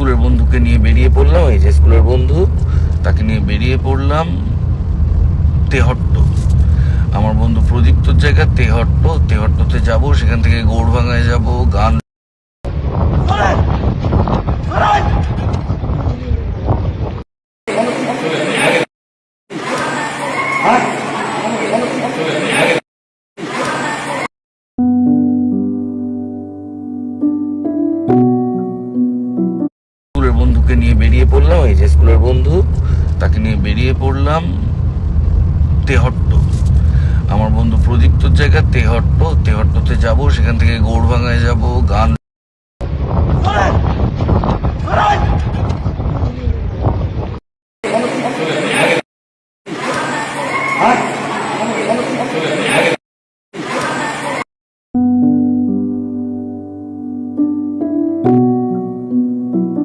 স্কুলের বন্ধুকে নিয়ে বেরিয়ে পড়লাম, এই যে স্কুলের বন্ধু, তাকে নিয়ে বেরিয়ে পড়লাম তেহট্ট। আমার বন্ধু প্রদীপ্তর জায়গা তেহট্টতে যাব, সেখান থেকে গৌড়ভাঙায় যাব, গান। স্কুলের বন্ধুকে নিয়ে বেরিয়ে পড়লাম, এই যে স্কুলের বন্ধু, তাকে নিয়ে বেরিয়ে পড়লাম তেহট্ট। আমার বন্ধু প্রদীপ্তর জায়গা তেহট্টতে যাব, সেখান থেকে গৌড়ভাঙায় যাব, গান।